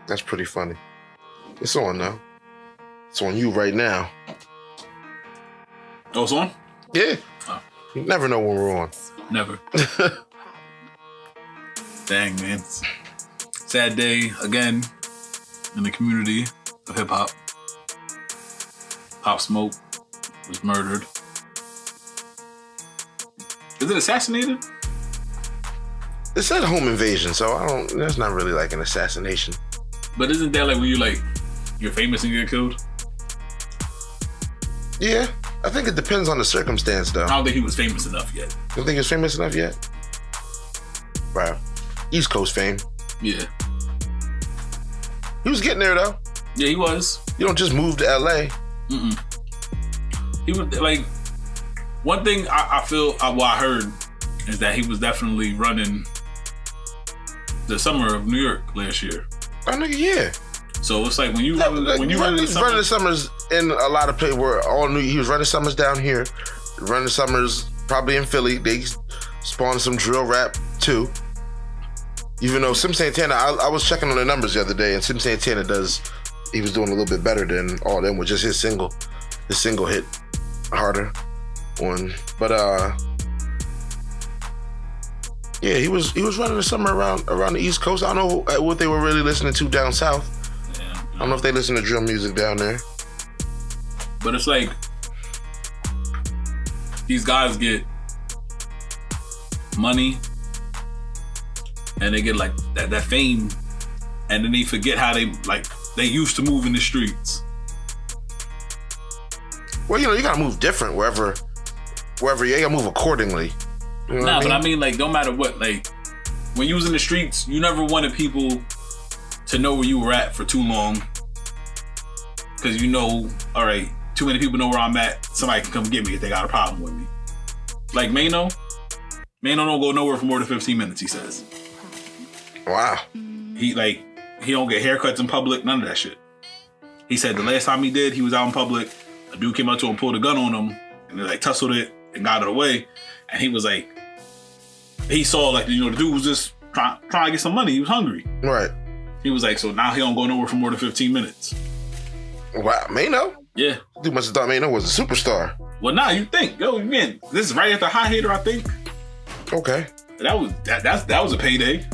That's pretty funny. It's on now. It's on you right now. Oh, it's on? Yeah. Oh. You never know when we're on. Never. Dang, man. Sad day again in the community of hip hop. Pop Smoke was murdered. Is it assassinated? It said home invasion, so that's not really like an assassination. But isn't that like when you're famous and you get killed? Yeah, I think it depends on the circumstance, though. I don't think he was famous enough yet. You don't think he was famous enough yet? Wow. East Coast fame. Yeah. He was getting there, though. Yeah, he was. You don't just move to LA. Mm-mm. He was like, one thing I feel, I heard is that he was definitely running the summer of New York last year. Oh, nigga, yeah. So it's like when you run the summers in a lot of places where all New. He was running summers down here, running summers probably in Philly. They spawned some drill rap too. Even though Sim Santana, I was checking on the numbers the other day, and Sim Santana he was doing a little bit better than all them with just his single. His single hit harder one, but yeah, he was running the summer around the East Coast. I don't know what they were really listening to down south. Yeah. I don't know if they listen to drill music down there. But it's like these guys get money and they get like that fame, and then they forget how they used to move in the streets. Well, you gotta move different wherever you gotta move accordingly. You know but I mean, like, no matter what, like, when you was in the streets, you never wanted people to know where you were at for too long. Because all right, too many people know where I'm at. Somebody can come get me if they got a problem with me. Like Mano don't go nowhere for more than 15 minutes, he says. Wow. He don't get haircuts in public, none of that shit. He said the last time he did, he was out in public, a dude came up to him, pulled a gun on him, and they like tussled it and got it away. And he was like, he saw like, the dude was just trying to get some money. He was hungry. Right. He was like, so now he don't go nowhere for more than 15 minutes. Wow, Mano? Yeah. Dude must have thought Mano was a superstar. Well, nah, you think, man, this is right after High Hater, I think. Okay. That was a payday.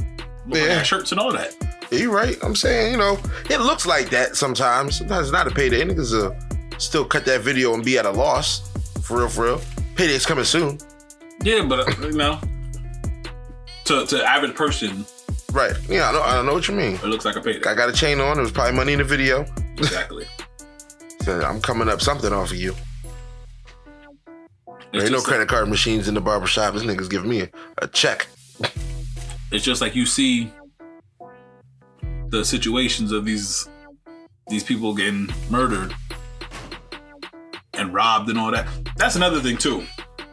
Yeah. Shirts and all that. Yeah, you're right. I'm saying, it looks like that sometimes. Sometimes it's not a payday. Niggas still cut that video and be at a loss. For real. Payday's coming soon. Yeah, but to average person, right? Yeah, I know what you mean. It looks like a payday. I got a chain on. There was probably money in the video. Exactly. So I'm coming up something off of you. There ain't no credit card machines in the barbershop. This nigga's giving me a check. It's just like you see the situations of these people getting murdered and robbed and all that. That's another thing too.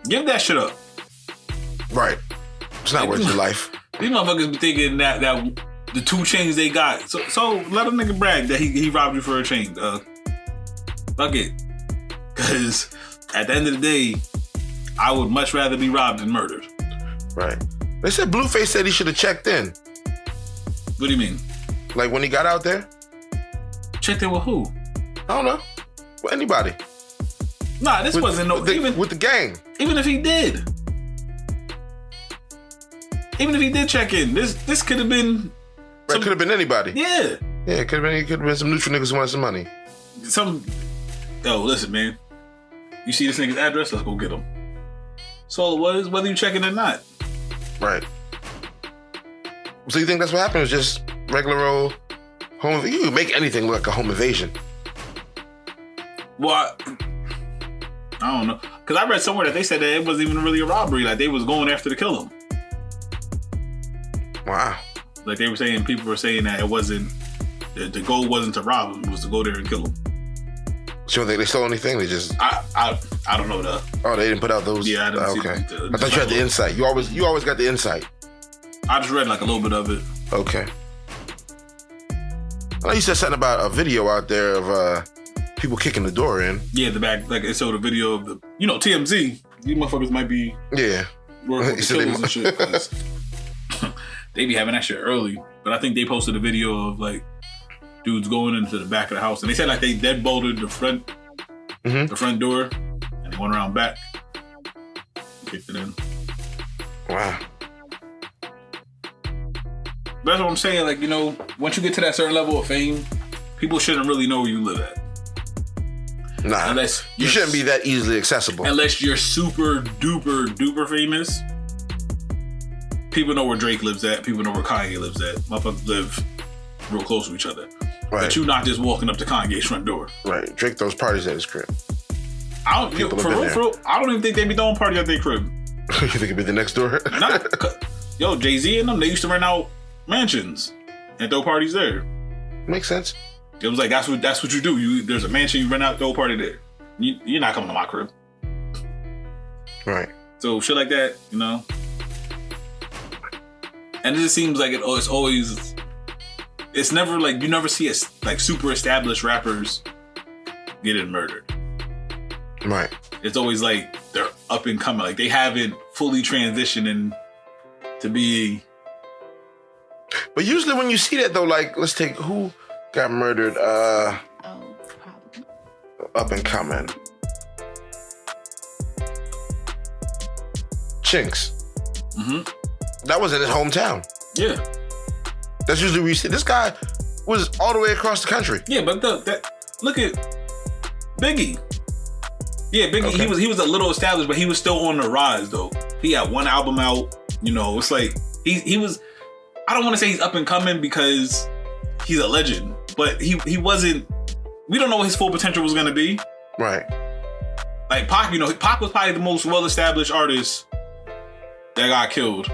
Give that shit up. Right. It's not worth your life. These motherfuckers be thinking that the 2 chains they got. So let a nigga brag that he robbed you for a chain. Fuck it. Cause at the end of the day, I would much rather be robbed than murdered. Right. They said Blueface said he should have checked in. What do you mean? Like when he got out there? Checked in with who? I don't know. With anybody. Nah, this wasn't with the gang. Even if he did. Even if he did check in, this could have been. Right, could have been anybody. Yeah. Yeah, it could have been some neutral niggas who wanted some money. Listen, man. You see this nigga's address? Let's go get him. So all it was, whether you checking or not. Right. So you think that's what happened? It was just regular old home. You can make anything look like a home invasion. Well, I don't know. Because I read somewhere that they said that it wasn't even really a robbery. Like, they was going after to kill him. Wow. Like, they were saying, people were saying that it wasn't, the goal wasn't to rob him. It was to go there and kill him. So you don't think they stole anything? They just... I don't know the... Oh, they didn't put out those... Yeah, I didn't see okay. I thought you had the insight. You always got the insight. I just read like a little bit of it. Okay. I know you said something about a video out there of people kicking the door in. Yeah, the back, like it showed a video of the, TMZ. These motherfuckers might be working with the killers and shit. They be having that shit early. But I think they posted a video of like dudes going into the back of the house, and they said like they deadbolted the front door, and they went around back, kicked it in. Wow. That's what I'm saying. Like, you know, once you get to that certain level of fame, people shouldn't really know where you live at. Nah, unless you shouldn't be that easily accessible. Unless you're super duper famous. People know where Drake lives at. People know where Kanye lives at. Motherfuckers live real close to each other. Right. But you're not just walking up to Kanye's front door. Right. Drake throws parties at his crib. For real, I don't even think they be throwing parties at their crib. You think it'd be the next door? Yo, Jay-Z and them, they used to rent out mansions and throw parties there. Makes sense. It was like, that's what you do. There's a mansion, you rent out, throw a party there. You're not coming to my crib. Right. So shit like that, you know. And it just seems like it's never like, you never see like super established rappers getting murdered. Right. It's always like they're up and coming. Like they haven't fully transitioned to be. But usually when you see that though, like let's take who got murdered. Probably. Up and coming. Chinks. Mm-hmm. That was in his hometown. Yeah. That's usually where you see. This guy was all the way across the country. Yeah, but look at Biggie. Yeah, Biggie, okay. He was a little established, but he was still on the rise though. He had one album out. You know, it's like he was. I don't want to say he's up and coming because he's a legend, but he wasn't. We don't know what his full potential was gonna be. Right. Like Pac, you know, Pac was probably the most well-established artist that got killed,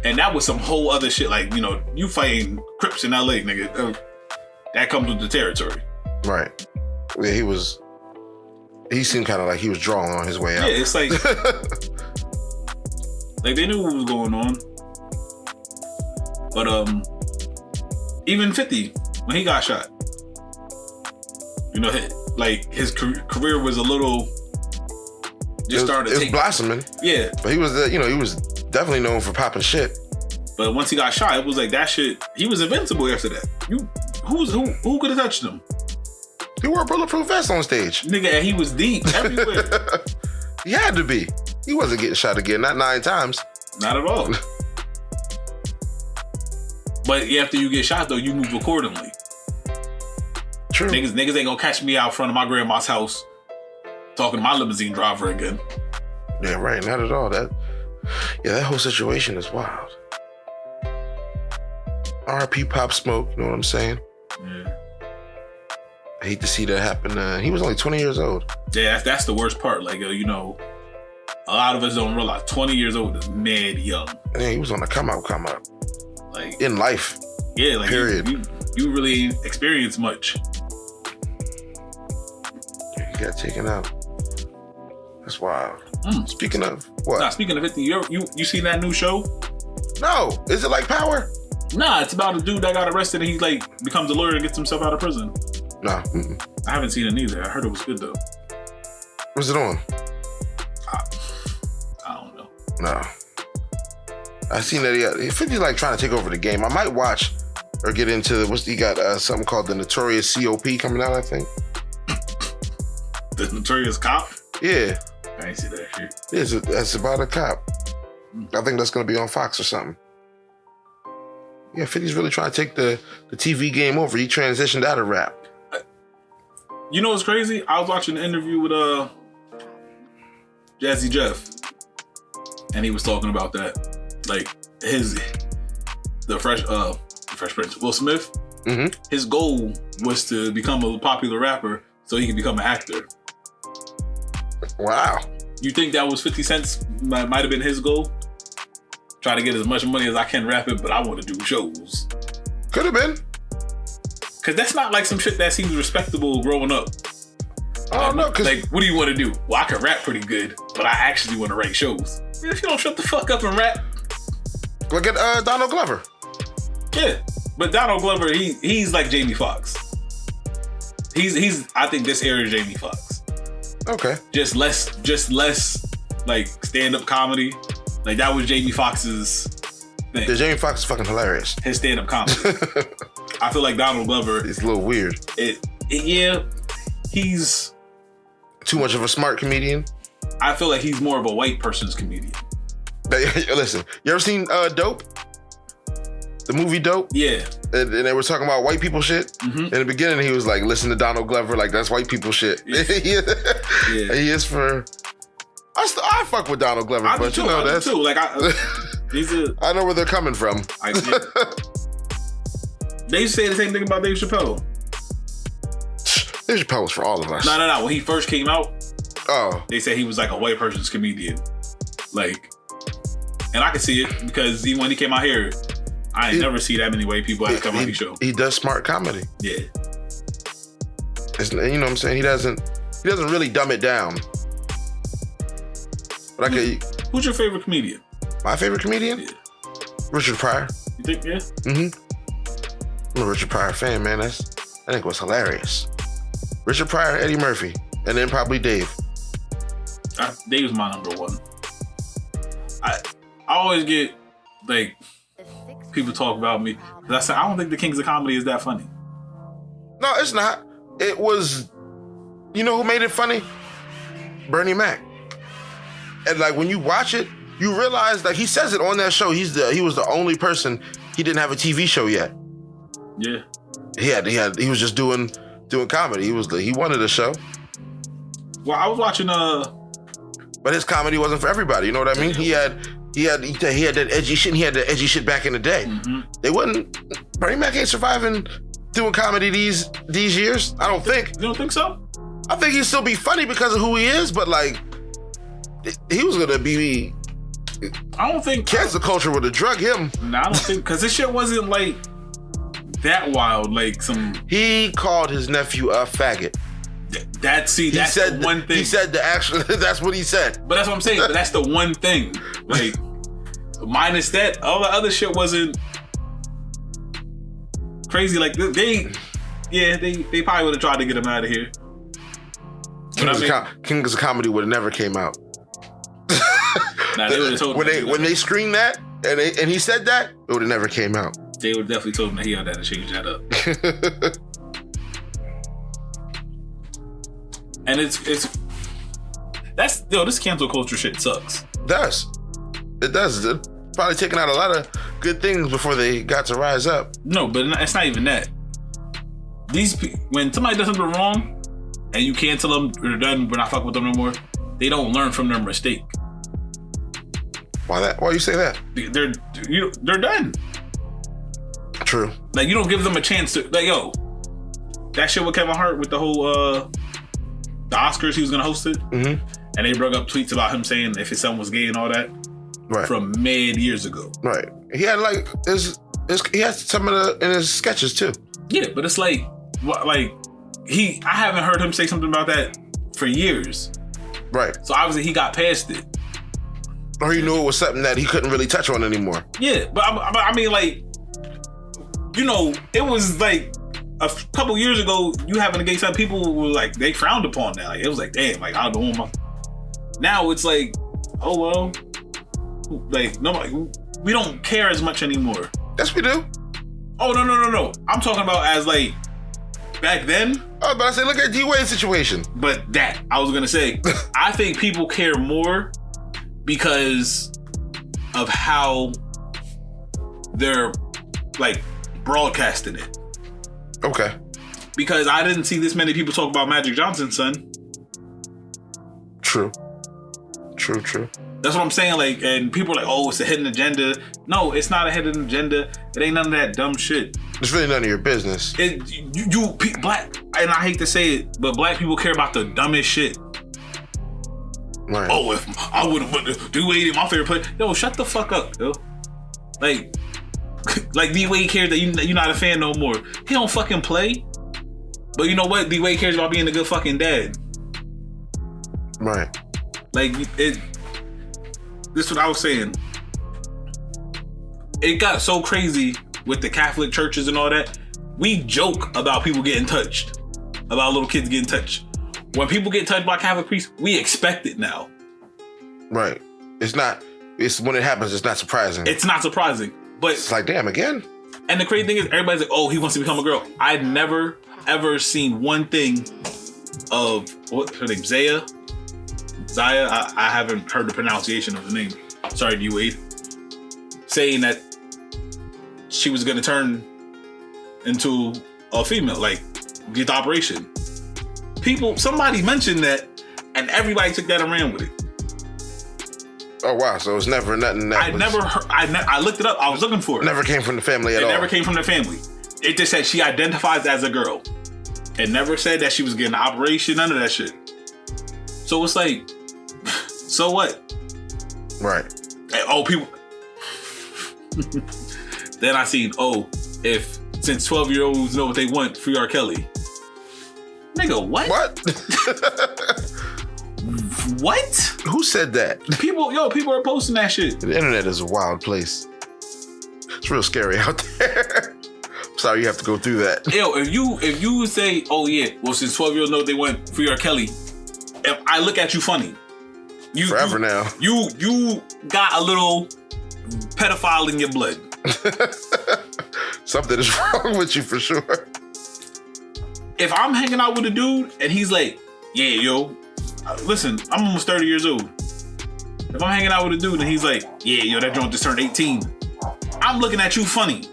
and that was some whole other shit. Like, you know, you fighting Crips in LA, nigga. That comes with the territory. Right. Yeah, he seemed kind of like he was drawing on his way out. Yeah, it's like like they knew what was going on. But even 50, when he got shot, you know, like his career was a little started to take. It was blossoming. Yeah, but he was, he was definitely known for popping shit. But once he got shot, it was like that shit. He was invincible after that. Who could have touched him? He wore a bulletproof vest on stage, nigga, and he was deep everywhere. He had to be. He wasn't getting shot again, not 9 times. Not at all. But after you get shot, though, you move accordingly. True. Niggas ain't gonna catch me out front of my grandma's house talking to my limousine driver again. Yeah, right. Not at all. That whole situation is wild. R.I.P. Pop Smoke. You know what I'm saying? Yeah. I hate to see that happen. He was only 20 years old. Yeah, that's the worst part. Like, you know, a lot of us don't realize 20 years old is mad young. Yeah, he was on the come up. Like in life. Yeah, like period. You really experienced much. He got taken out. That's wild. Speaking of what? Nah, speaking of 50, you seen that new show? No. Is it like Power? Nah, it's about a dude that got arrested and he like becomes a lawyer and gets himself out of prison. Nah. I haven't seen it either. I heard it was good though. What's it on? I don't know. No. I seen that 50's like trying to take over the game. I might watch or get into he got something called the Notorious COP coming out, I think. The Notorious Cop? Yeah. I ain't see that shit. Yeah, that's about a cop. I think that's gonna be on Fox or something. Yeah, 50's really trying to take the TV game over. He transitioned out of rap. You know what's crazy? I was watching an interview with Jazzy Jeff, and he was talking about that. Like the Fresh Prince, Will Smith. Mm-hmm. His goal was to become a popular rapper so he could become an actor. Wow. You think that was 50 Cent's might have been his goal? Try to get as much money as I can rapping, but I want to do shows. Could have been. Cause that's not like some shit that seems respectable growing up. Oh no, like, what do you want to do? Well, I can rap pretty good, but I actually want to write shows. If you don't shut the fuck up and rap. Look at Donald Glover. Yeah, but Donald Glover, he's like Jamie Foxx. He's I think this era is Jamie Foxx. Okay. Just less like stand-up comedy. Like that was Jamie Foxx's thing. Yeah, Jamie Foxx is fucking hilarious. His stand-up comedy. I feel like Donald Glover. It's a little weird. Yeah, he's too much of a smart comedian. I feel like he's more of a white person's comedian. Listen, you ever seen Dope? The movie Dope? Yeah. And they were talking about white people shit. Mm-hmm. In the beginning, he was like, listen to Donald Glover, like, that's white people shit. Yeah. He is for... I fuck with Donald Glover, but too, you know, that's... too. Like, I know where they're coming from. They used to say the same thing about Dave Chappelle. Dave Chappelle was for all of us. No. When he first came out, they said he was like a white person's comedian. Like, and I can see it because even when he came out here, I ain't never see that many white people at a comedy show. He does smart comedy. Yeah. You know what I'm saying? He doesn't really dumb it down. But who's your favorite comedian? My favorite comedian? Yeah. Richard Pryor. You think, yeah? Mm-hmm. I'm a Richard Pryor fan, man. I think it was hilarious. Richard Pryor, Eddie Murphy, and then probably Dave. Dave's my number one. I always get, like, people talk about me. I said, I don't think the Kings of Comedy is that funny. No, it's not. It was, you know who made it funny? Bernie Mac. And like when you watch it, you realize that he says it on that show. He was the only person, he didn't have a TV show yet. Yeah. He was just doing comedy. He wanted a show. Well, I was watching but his comedy wasn't for everybody, you know what I mean? He had that edgy shit, and he had that edgy shit back in the day. Mm-hmm. Bernie Mac ain't surviving doing comedy these years, I don't think. You don't think so? I think he'd still be funny because of who he is, but like, he was gonna be... I don't think... Cancel culture would have drug him. No, I don't think... Because this shit wasn't like that wild, like some... He called his nephew a faggot. That's the one thing. He said the actual... That's what he said. But that's what I'm saying. But that's the one thing. Like, minus that, all the other shit wasn't crazy. Like, they probably would have tried to get him out of here. Kings of Comedy would have never came out. Nah, they would have told him. When they screamed that, and he said that, it would have never came out. They would have definitely told him that he had to change that up. And this cancel culture shit sucks. It does. It's probably taken out a lot of good things before they got to rise up. No, but it's not even that. When somebody does something wrong, and you cancel them, they're done, we're not fucking with them no more, they don't learn from their mistake. Why you say that? They're done. True. Like, you don't give them a chance to, like, yo, that shit with Kevin Hart with the whole the Oscars, he was gonna host it, and they brought up tweets about him saying if his son was gay and all that, right, from mad years ago. Right. He had like he had some of in his sketches too. Yeah, but it's like I haven't heard him say something about that for years. Right. So obviously he got past it. Or he knew it was something that he couldn't really touch on anymore. Yeah, but I mean, like, you know, it was like a couple years ago, you having a gay son, people were like, they frowned upon that. Like, it was like, damn, like, I don't know. Now it's like, oh, well, like, nobody, we don't care as much anymore. Yes, we do. Oh, no. I'm talking about as, like, back then. Oh, but I say, look at D-Wade's situation. But that, I was going to say, I think people care more because of how they're, like, broadcasting it. Okay. Because I didn't see this many people talk about Magic Johnson's son. True. That's what I'm saying. Like, and people are like, "Oh, it's a hidden agenda." No, it's not a hidden agenda. It ain't none of that dumb shit. It's really none of your business. Black, and I hate to say it, but black people care about the dumbest shit. Right. Oh, if I would have D-Wade in my favorite player. Yo, shut the fuck up, yo. Like D-Wade cares that you're not a fan no more. He don't fucking play. But you know what? D-Wade cares about being a good fucking dad. Right. Like, this is what I was saying. It got so crazy with the Catholic churches and all that. We joke about people getting touched. About little kids getting touched. When people get touched by Catholic priests, we expect it now. Right. It's when it happens, it's not surprising. It's not surprising. But it's like, damn, again? And the crazy thing is, everybody's like, oh, he wants to become a girl. I'd never, ever seen one thing of, what's her name, Zaya, I haven't heard the pronunciation of the name. Sorry to you, Wade. Saying that she was going to turn into a female, like, get the operation. Somebody mentioned that, and everybody took that and ran with it. Oh wow! So it was never nothing that I looked it up. I was looking for it. Never came from the family at all. It never came from the family. It just said she identifies as a girl. It never said that she was getting an operation. None of that shit. So it's like, so what? Right. And, people. Then I seen, if since 12-year-olds know what they want, free R. Kelly. Nigga, what? What? What? Who said that? People are posting that shit. The internet is a wild place. It's real scary out there. Sorry you have to go through that. Yo, if you say, oh yeah, well since 12-year-olds know what they want, free R. Kelly, if I look at you funny. Forever now. You got a little pedophile in your blood. Something is wrong with you for sure. If I'm hanging out with a dude and he's like, yeah, yo, listen, I'm almost 30 years old. If I'm hanging out with a dude and he's like, yeah, yo, that joint just turned 18, I'm looking at you funny.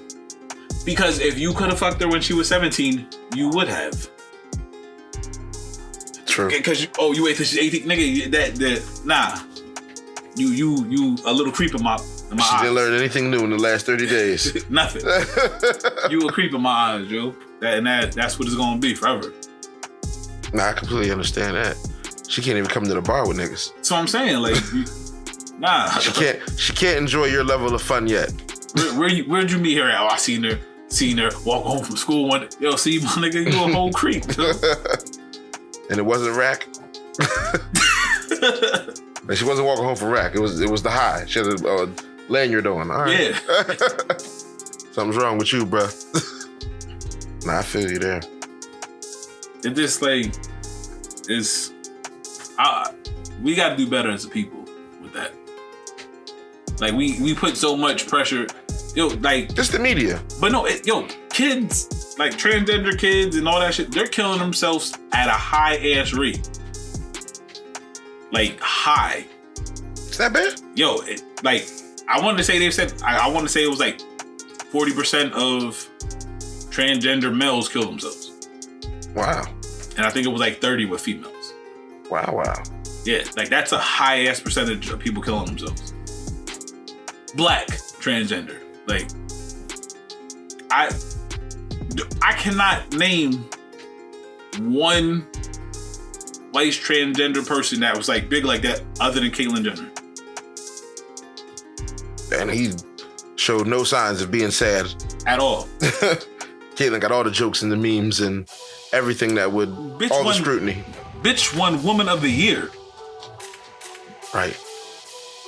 Because if you could have fucked her when she was 17, you would have. True. Because you wait till she's 18, nigga. Nah. You a little creep in my She eyes. didn't learn anything new in the last 30 days. Nothing. You a creep in my eyes, Joe. That's what it's gonna be forever. Nah, I completely understand that. She can't even come to the bar with niggas. So I'm saying, like, nah. She can't enjoy your level of fun yet. Where'd you meet her at? Oh, I seen her walk home from school one day. Yo, see, my nigga, you a whole creep. And it wasn't rack. And she wasn't walking home from rack. It was the high. She had a lanyard on. All right. Yeah. Something's wrong with you, bruh. Nah, I feel you there. It just like we got to do better as a people with that. Like we put so much pressure, like just the media. But no, kids like transgender kids and all that shit, they're killing themselves at a high ass rate. Like high. Is that bad? I wanted to say I want to say it was like 40% of transgender males kill themselves. Wow. And I think it was like 30 with females. Wow. Yeah, like that's a high ass percentage of people killing themselves. Black transgender. Like I cannot name one white transgender person that was like big like that other than Caitlyn Jenner. And he showed no signs of being sad at all. Caitlyn got all the jokes and the memes and everything that would the scrutiny. Bitch won Woman of the Year. Right.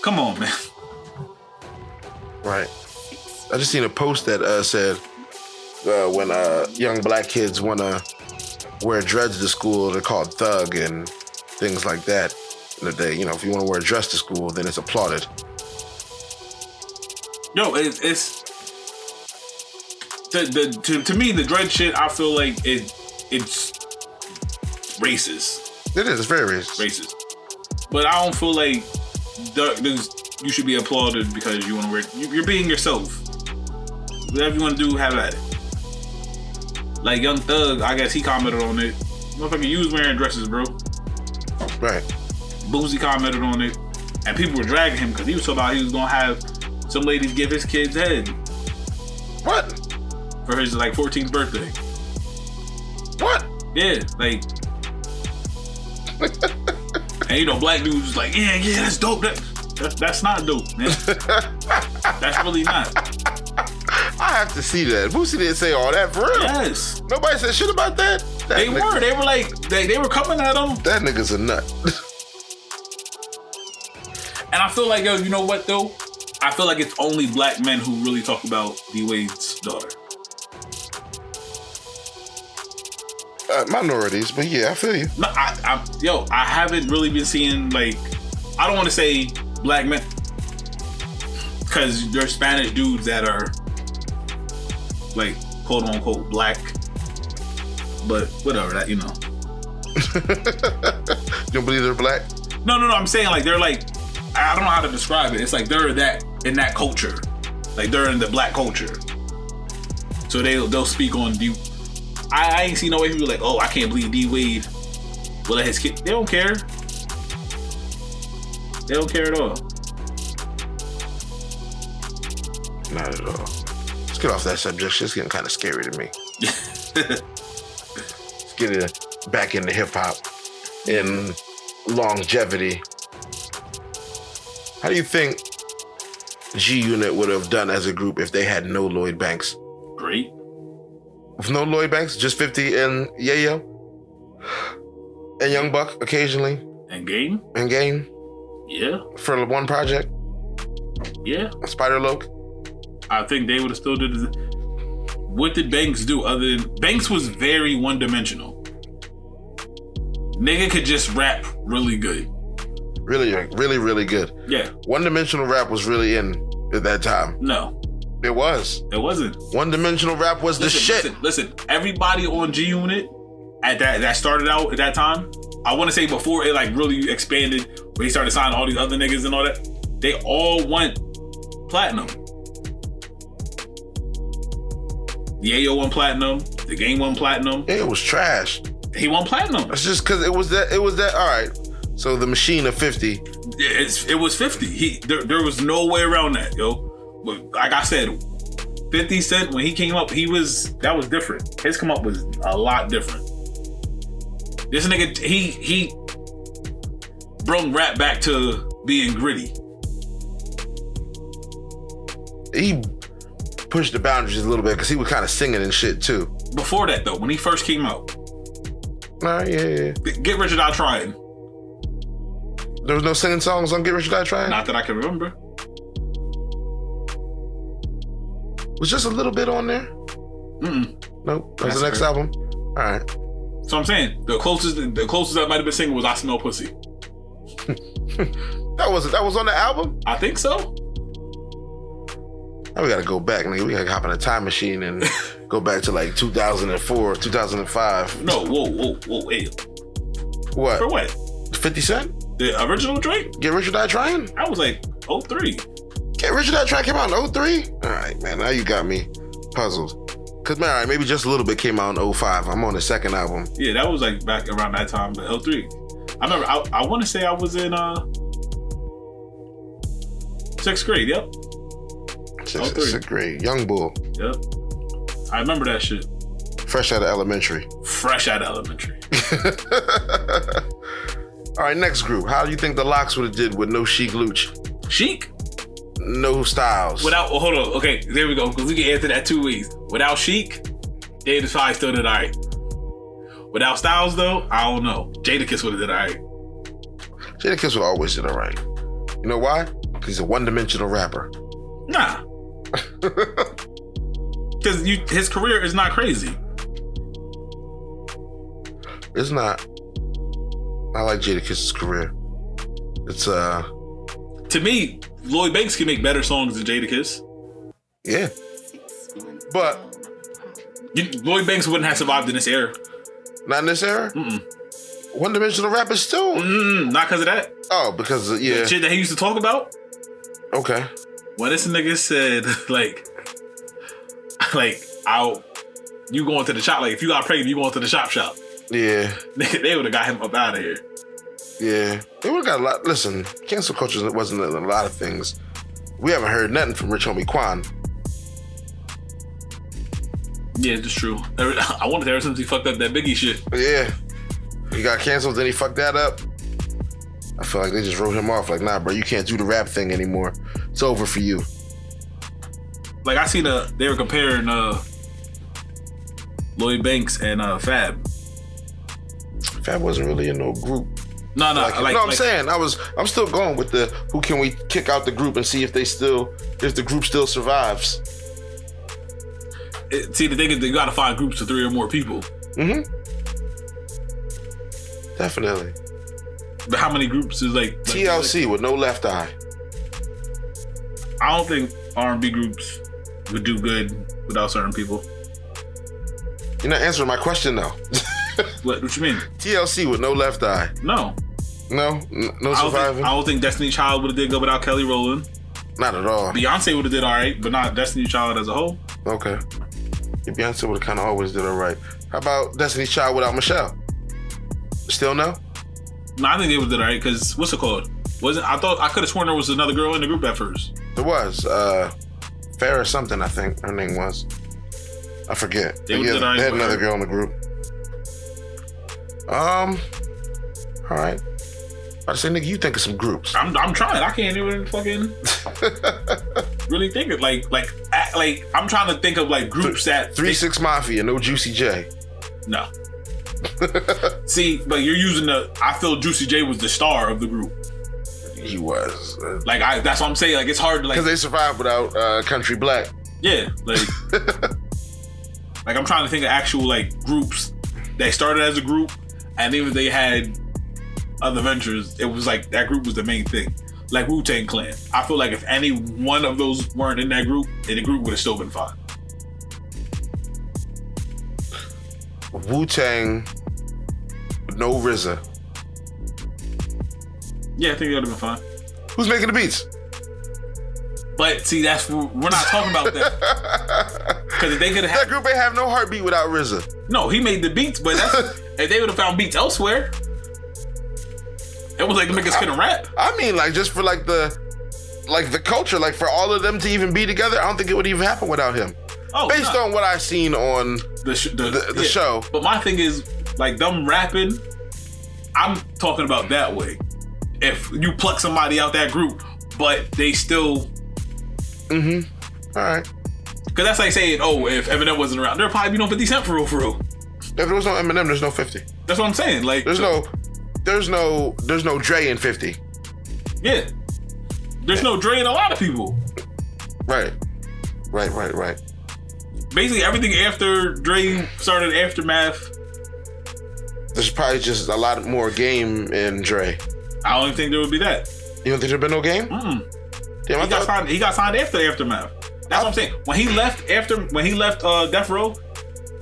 Come on, man. Right. I just seen a post that said when young black kids want to wear dreads to school, they're called thug and things like that. That they, if you want to wear a dress to school, then it's applauded. Yo, it's to me the dread shit. I feel like it's racist. It is. It's very racist. Racist. But I don't feel like you should be applauded because you want to wear. You're being yourself. Whatever you want to do, have at it. Like Young Thug, I guess he commented on it. Motherfucker, you was wearing dresses, bro. Right. Boosie commented on it, and people were dragging him because he was talking about he was gonna have some ladies give his kids head. What? For his 14th birthday. What? Yeah, like. And black dudes was like, yeah, that's dope. That's not dope, man. That's really not. I have to see that. Boosie didn't say all that for real. Yes. Nobody said shit about that. They were like, they were coming at him. That nigga's a nut. And I feel like, you know what though? I feel like it's only black men who really talk about D-Wade's daughter. Minorities, but yeah, I feel you. No, I haven't really been seeing I don't want to say black men, because there's Spanish dudes that are like quote unquote black, but whatever that you know. You don't believe they're black? No. I'm saying like they're like I don't know how to describe it. It's like they're that in that culture, like they're in the black culture. So they'll speak on D. I ain't seen no way people like, oh, I can't believe D Wade will let his kid. They don't care. They don't care at all. Not at all. Let's get off that subject. Shit's getting kind of scary to me. Let's get it back into hip hop and longevity. How do you think G Unit would have done as a group if they had no Lloyd Banks? Great. With no Lloyd Banks, just 50 and Yayo? And Young Buck occasionally? And Game? And Game? Yeah. For one project? Yeah. Spider Loke? I think they would have still did it. What did Banks do other than... Banks was very one-dimensional. Nigga could just rap really good. Really good. Yeah. One-dimensional rap was really in at that time. No. It was. It wasn't. One-dimensional rap was the shit. Listen. Everybody on G Unit at that started out at that time, I want to say before it like really expanded, where he started signing all these other niggas and all that, they all went platinum. Yayo won platinum. The Game won platinum. Yeah, it was trash. He won platinum. It's just because it was that. All right. So the machine of 50. It was 50. There was no way around that, yo. Like I said, 50 Cent when he came up, that was different. His come up was a lot different. This nigga, he brought rap back to being gritty. He pushed the boundaries a little bit because he was kind of singing and shit too. Before that though, when he first came out. Yeah. Get Rich or Die Trying. There was no singing songs on Get Rich or Die Trying? Not that I can remember. Was just a little bit on there? Nope. That was the next album? All right. So I'm saying, the closest I might have been singing was I Smell Pussy. That was on the album? I think so. Now we gotta go back, nigga. We gotta hop in a time machine and go back to like 2004, 2005. No, whoa, hey. What? For what? 50 Cent? The original Drake? Get Rich or Die Trying? I was like 03. Get Rich or Die Trying came out in 03? All right, man. Now you got me puzzled. Cause man, all right, maybe just a little bit came out in 05. I'm on the second album. Yeah, that was like back around that time, but 03. I remember, I want to say I was in 6th grade, yep. Sixth grade. Young Bull. Yep. I remember that shit. Fresh out of elementary. All right, next group. How do you think the Locks would have did with no Chic Luch? Chic? No Styles. Hold on. Okay, there we go. Because we can answer that 2 ways. Without Chic, they probably still did all right. Without Styles, though, I don't know. Jadakiss would have did all right. Jadakiss would always did all right. You know why? Because he's a one-dimensional rapper. Nah. Because his career is not crazy. It's not. I like Jadakiss's career. It's To me, Lloyd Banks can make better songs than Jadakiss. Yeah. But Lloyd Banks wouldn't have survived in this era. Not in this era? One-dimensional rappers still? Not because of that. Oh, because yeah. The shit that he used to talk about? Okay. When this nigga said, you going to the shop, like, if you got pregnant, you going to the shop. Yeah. They would have got him up out of here. Yeah. They would have got a lot. Listen, cancel culture wasn't a lot of things. We haven't heard nothing from Rich Homie Quan. Yeah, it's true. I wanted ever since he fucked up that Biggie shit. Yeah. He got canceled, then he fucked that up. I feel like they just wrote him off. Like, nah, bro, you can't do the rap thing anymore. It's over for you. Like, I seen they were comparing Lloyd Banks and Fab. Fab wasn't really in no group. No, I'm saying I'm still going with the who can we kick out the group and see if the group still survives. See, the thing is, you gotta find groups of 3 or more people. Definitely. But how many groups is like TLC with no Left Eye? I don't think R&B groups would do good without certain people. You're not answering my question though. What you mean? TLC with no left eye. No. No surviving. I don't think Destiny Child would have did good without Kelly Rowland. Not at all. Beyonce would have did all right, but not Destiny Child as a whole. Okay. Yeah, Beyonce would have kind of always did all right. How about Destiny's Child without Michelle? Still no? No, I think they would have did all right because what's it called? I thought I could have sworn there was another girl in the group at first. There was. Farrah something, I think her name was. I forget. They had another girl in the group. All right. I say, nigga, you think of some groups. I'm trying. I can't even fucking really think of like I'm trying to think of like groups that 3-6 Mafia, no Juicy J. No. See, but you're using I feel Juicy J was the star of the group. He was. That's what I'm saying. Like it's hard to because they survived without Country Black. Yeah, like like I'm trying to think of actual like groups that started as a group, and even if they had other ventures, it was like that group was the main thing. Like Wu-Tang Clan. I feel like if any one of those weren't in that group, then the group would have still been fine. Wu-Tang, no RZA. Yeah, I think they would have been fine. Who's making the beats? But see, we're not talking about that. Because if they could have that group ain't have no heartbeat without RZA. No, he made the beats, but if they would have found beats elsewhere, it was like the niggas couldn't rap. I mean, like just for like the culture, like for all of them to even be together, I don't think it would even happen without him. Oh, based on what I've seen on the show. But my thing is, like them rapping, I'm talking about that way. If you pluck somebody out that group, but they still. Mm-hmm. All right. Because that's like saying, oh, if Eminem wasn't around, there'd probably be no 50 Cent for real. If there was no Eminem, there's no 50. That's what I'm saying. Like there's no Dre in 50. Yeah. There's no Dre in a lot of people. Right. Basically, everything after Dre started Aftermath. There's probably just a lot more Game in Dre. I don't even think there would be that. You don't think there'd been no Game? Mm-mm. Damn, he got signed after Aftermath. That's what I'm saying. When he left Death Row,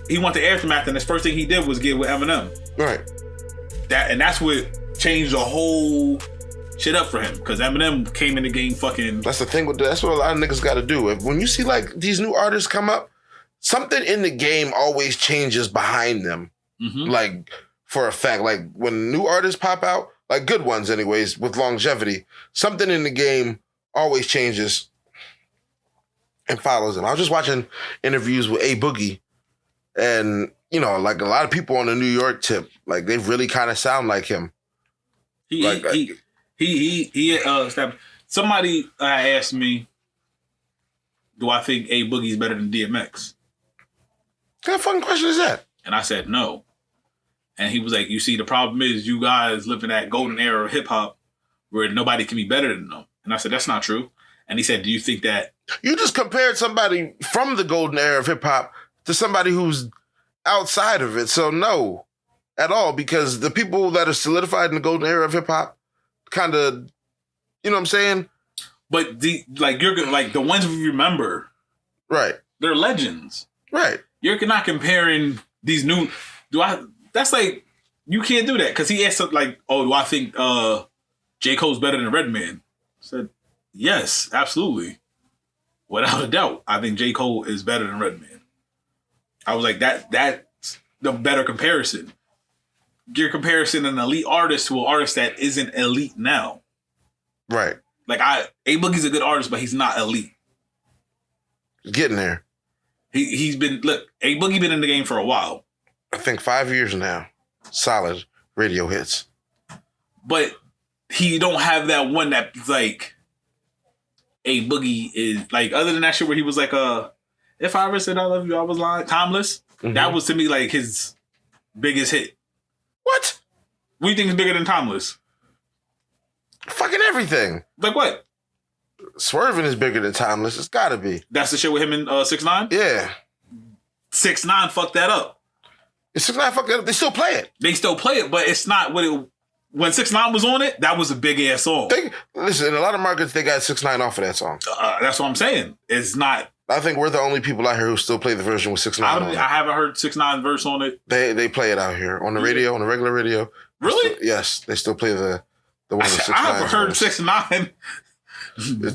he went to Aftermath, and his first thing he did was get with Eminem. Right. That's what changed the whole shit up for him, because Eminem came in the game fucking. That's the thing that's what a lot of niggas got to do. When you see like these new artists come up, something in the game always changes behind them. Mm-hmm. Like for a fact, like when new artists pop out, like good ones anyways, with longevity, something in the game always changes and follows them. I was just watching interviews with A Boogie, and you know, like a lot of people on the New York tip, like they really kind of sound like him. Somebody asked me, do I think A Boogie's better than DMX? What kind of fucking question is that? And I said no. And he was like, you see, the problem is you guys live in that golden era of hip hop where nobody can be better than them. And I said, that's not true. And he said, do you think that? You just compared somebody from the golden era of hip hop to somebody who's outside of it. So no, at all, because the people that are solidified in the golden era of hip hop kind of, you know what I'm saying? But the ones we remember, right? They're legends, right? You're not comparing these new. That's like you can't do that because he asked like, oh, do I think J. Cole's better than Redman? I said yes, absolutely, without a doubt. I think J. Cole is better than Redman. I was like that's the better comparison. You're comparing an elite artist to an artist that isn't elite now. Right. Like A Boogie's a good artist, but he's not elite. Getting there. He's been A Boogie been in the game for a while. I think 5 years now. Solid radio hits. But he don't have that one that's like A Boogie is like, other than that shit where he was like if I ever said I love you, I was lying. Timeless. Mm-hmm. That was to me like his biggest hit. What? What do you think is bigger than Timeless? Fucking everything. Like what? Swerving is bigger than Timeless. It's gotta be. That's the shit with him and 6ix9ine? Yeah. 6ix9ine fucked that up. 6ix9ine fucked that up. They still play it. They still play it, but it's not what it. When 6ix9ine was on it, that was a big ass song. Listen, in a lot of markets, they got 6ix9ine off of that song. That's what I'm saying. It's not I think we're the only people out here who still play the version with 6ix9ine on it. I haven't heard 6ix9ine verse on it. They play it out here on the radio, on the regular radio. Really? Yes, they still play the one with 6ix9ine. I haven't heard 6ix9ine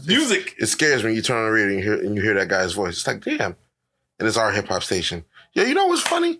music. It scares me. You turn on the radio and you hear that guy's voice. It's like, damn. And it's our hip hop station. Yeah, you know what's funny?